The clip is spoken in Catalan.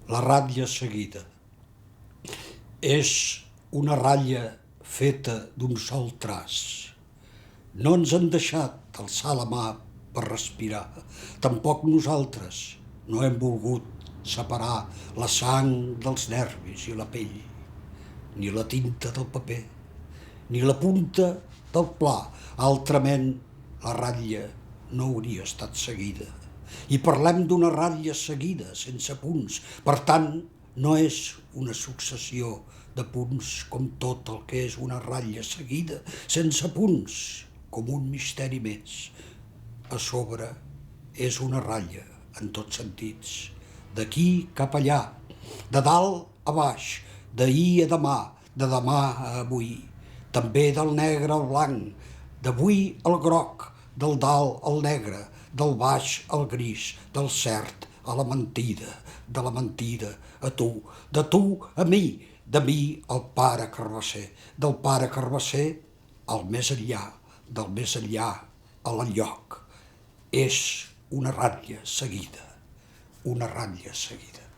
La ratlla seguida és una ratlla feta d'un sol traç. No ens han deixat alçar la mà per respirar. Tampoc nosaltres no hem volgut separar la sang dels nervis i la pell, ni la tinta del paper, ni la punta del pla. Altrament, la ratlla no hauria estat seguida. I parlem d'una ratlla seguida, sense punts. Per tant, no és una successió de punts com tot el que és una ratlla seguida, sense punts, com un misteri més. A sobre és una ratlla, en tots sentits, d'aquí cap allà, de dalt a baix, d'ahir a demà, de demà a avui, també del negre al blanc, d'avui al groc, del dalt al negre, del baix al gris, del cert a la mentida, de la mentida a tu, de tu a mi, de mi al pare Carabasser, del pare Carabasser al més enllà, del més enllà a l'enlloc. És una ratlla seguida, una ratlla seguida.